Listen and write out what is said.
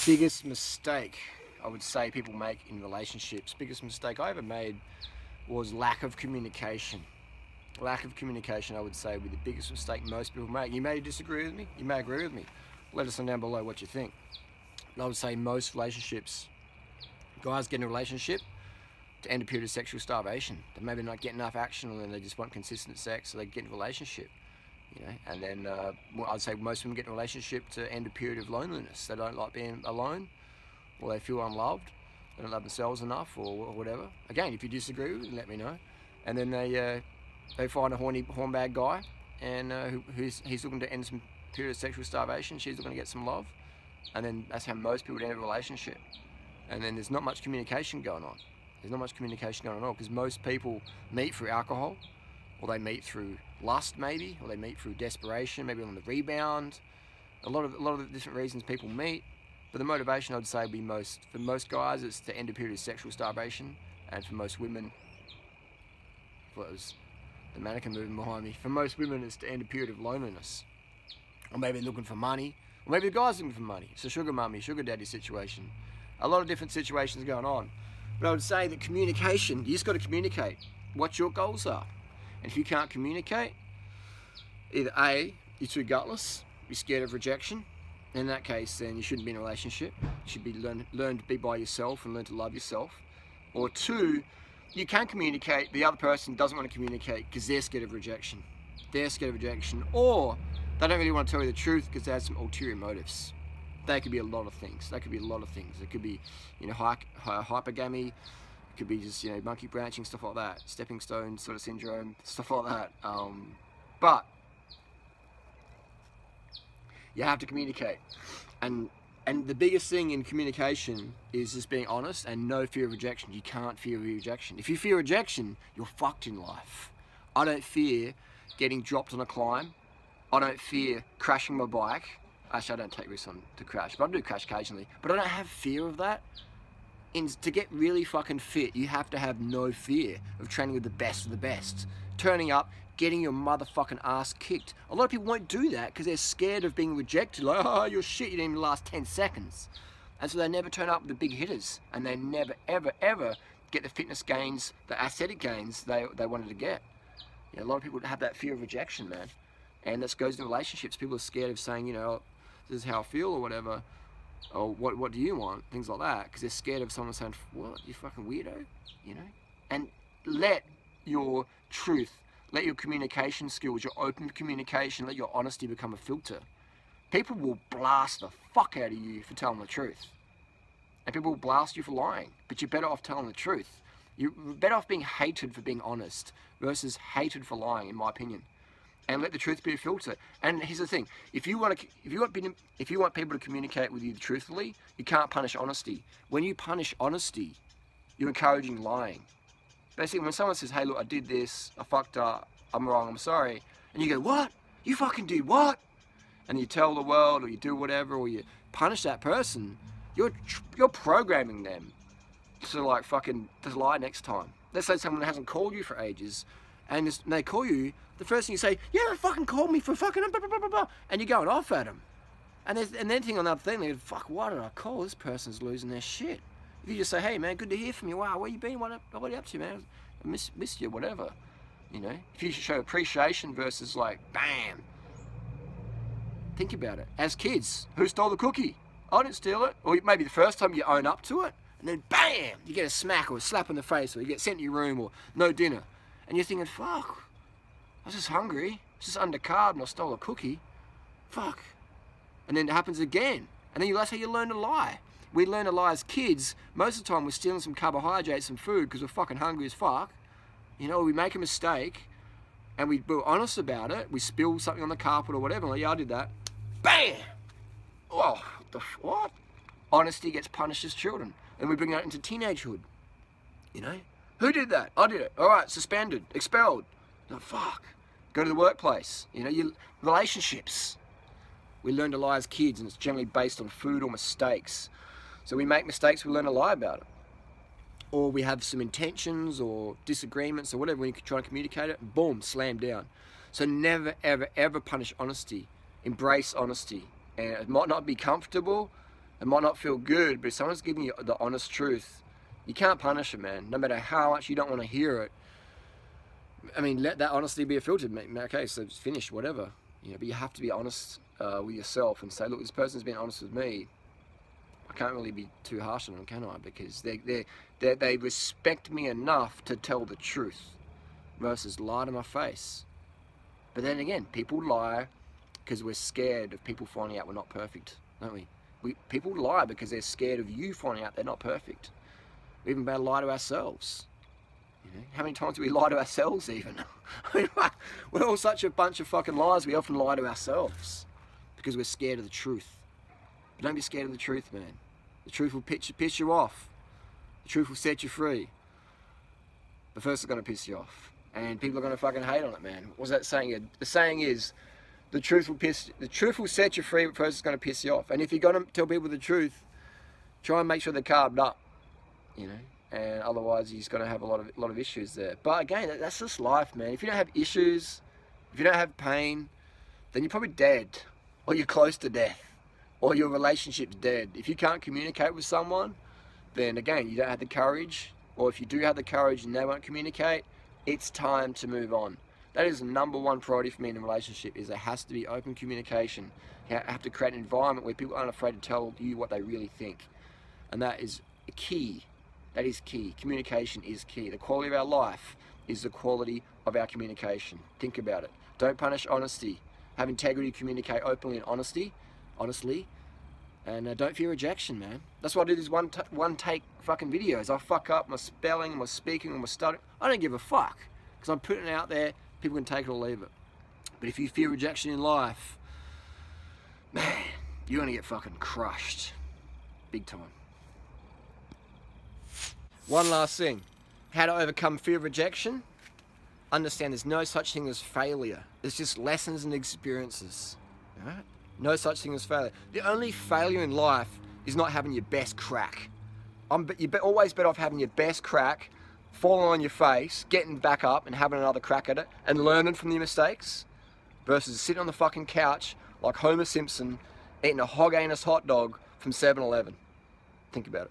Biggest mistake I would say people make in relationships, biggest mistake I ever made was lack of communication. Lack of communication, I would say, would be the biggest mistake most people make. You may disagree with me, you may agree with me. Let us know down below what you think. But I would say most relationships, guys get in a relationship to end a period of sexual starvation. They maybe not get enough action, and then they just want consistent sex, so they get in a relationship. You know, and then I'd say most women get in a relationship to end a period of loneliness. They don't like being alone, or they feel unloved, they don't love themselves enough, or whatever. Again, if you disagree with me, let me know. And then they find a hornbag guy, and he's looking to end some period of sexual starvation. She's looking to get some love, and then that's how most people end a relationship. And then there's not much communication going on. There's not much communication going on at all, because most people meet through alcohol, or they meet through lust maybe, or they meet through desperation, maybe on the rebound. A lot of the different reasons people meet, but the motivation I'd say would be for most guys it's to end a period of sexual starvation, and for most women, well, it was the mannequin moving behind me, for most women it's to end a period of loneliness. Or maybe they're looking for money, or maybe the guy's looking for money. It's a sugar mummy, sugar daddy situation. A lot of different situations going on. But I would say that communication, you just got to communicate what your goals are. And if you can't communicate, either A, you're too gutless, you're scared of rejection. In that case, then you shouldn't be in a relationship. You should be learn to be by yourself and learn to love yourself. Or two, you can communicate, the other person doesn't want to communicate because they're scared of rejection. They're scared of rejection, or they don't really want to tell you the truth because they have some ulterior motives. They could be a lot of things. They could be a lot of things. It could be, you know, hypergamy. It could be just, you know, monkey branching, stuff like that. Stepping stone sort of syndrome, stuff like that. But you have to communicate. And the biggest thing in communication is just being honest and no fear of rejection. You can't fear rejection. If you fear rejection, you're fucked in life. I don't fear getting dropped on a climb. I don't fear crashing my bike. Actually, I don't take risks to crash, but I do crash occasionally. But I don't have fear of that. To get really fucking fit, you have to have no fear of training with the best of the best. Turning up, getting your motherfucking ass kicked. A lot of people won't do that because they're scared of being rejected. Like, oh, you're shit, you didn't even last 10 seconds. And so they never turn up with the big hitters. And they never, ever, ever get the fitness gains, the aesthetic gains they wanted to get. You know, a lot of people have that fear of rejection, man. And this goes to relationships. People are scared of saying, you know, this is how I feel or whatever. Or what do you want? Things like that. Because they're scared of someone saying, what, you fucking weirdo? You know? And let your truth, let your communication skills, your open communication, let your honesty become a filter. People will blast the fuck out of you for telling the truth. And people will blast you for lying. But you're better off telling the truth. You're better off being hated for being honest versus hated for lying, in my opinion. And let the truth be a filter. And here's the thing: if you want people to communicate with you truthfully, you can't punish honesty. When you punish honesty, you're encouraging lying. Basically, when someone says, "Hey, look, I did this. I fucked up. I'm wrong. I'm sorry," and you go, "What? You fucking did what?" and you tell the world, or you do whatever, or you punish that person, you're programming them to like fucking to lie next time. Let's say someone hasn't called you for ages, and they call you. The first thing you say, "Yeah, they fucking called me for fucking blah, blah, blah, blah, blah," and you're going off at them. And then think on that thing, they go, "Fuck, why did I call? This person's losing their shit." If you just say, "Hey man, good to hear from you. Wow, where you been? What are you up to, man? I missed you, whatever." You know, if you show appreciation versus like, bam. Think about it. As kids, who stole the cookie? I didn't steal it. Or maybe the first time you own up to it, and then bam, you get a smack or a slap in the face, or you get sent to your room, or no dinner, and you're thinking, "Fuck. I was just hungry, I was just undercarb and I stole a cookie. Fuck." And then it happens again. And then that's how you learn to lie. We learn to lie as kids. Most of the time we're stealing some carbohydrates, some food, because we're fucking hungry as fuck. You know, we make a mistake and we're honest about it. We spill something on the carpet or whatever. Like, "Yeah, I did that." Bam! Oh, what? Honesty gets punished as children. And we bring that into teenagehood. You know? Who did that? I did it. All right, suspended, expelled. No, fuck. Go to the workplace. You know, relationships. We learn to lie as kids, and it's generally based on food or mistakes. So we make mistakes, we learn to lie about it. Or we have some intentions or disagreements or whatever, when you try to communicate it, boom, slam down. So never, ever, ever punish honesty. Embrace honesty. And it might not be comfortable, It might not feel good, but if someone's giving you the honest truth, you can't punish it, man. No matter how much you don't want to hear it. I mean, let that honesty be a filter. Okay, so it's finished, whatever. You know, but you have to be honest with yourself and say, look, this person's been honest with me. I can't really be too harsh on them, can I? Because they respect me enough to tell the truth versus lie to my face. But then again, people lie because we're scared of people finding out we're not perfect, don't we? People lie because they're scared of you finding out they're not perfect. We even better lie to ourselves. You know? How many times do we lie to ourselves even? I mean, we're all such a bunch of fucking liars, we often lie to ourselves because we're scared of the truth. But don't be scared of the truth, man. The truth will piss you off. The truth will set you free. But first it's going to piss you off. And people are going to fucking hate on it, man. What's that saying? The saying is, the truth will set you free, but first it's going to piss you off. And if you're going to tell people the truth, try and make sure they're carved up, you know. And otherwise you're just going to have a lot of issues there. But again, that's just life, man. If you don't have issues, if you don't have pain, then you're probably dead. Or you're close to death. Or your relationship's dead. If you can't communicate with someone, then again, you don't have the courage. Or if you do have the courage and they won't communicate, it's time to move on. That is the #1 priority for me in a relationship, is there has to be open communication. You have to create an environment where people aren't afraid to tell you what they really think. And that is key. That is key. Communication is key. The quality of our life is the quality of our communication. Think about it. Don't punish honesty. Have integrity, communicate openly and honestly. And don't fear rejection, man. That's why I do these one take fucking videos. I fuck up my spelling, my speaking, my stuttering. I don't give a fuck. Because I'm putting it out there, people can take it or leave it. But if you fear rejection in life, man, you're gonna get fucking crushed. Big time. One last thing. How to overcome fear of rejection? Understand there's no such thing as failure. It's just lessons and experiences. Alright? No such thing as failure. The only failure in life is not having your best crack. You're always better off having your best crack, falling on your face, getting back up and having another crack at it and learning from your mistakes versus sitting on the fucking couch like Homer Simpson eating a hog anus hot dog from 7-Eleven. Think about it.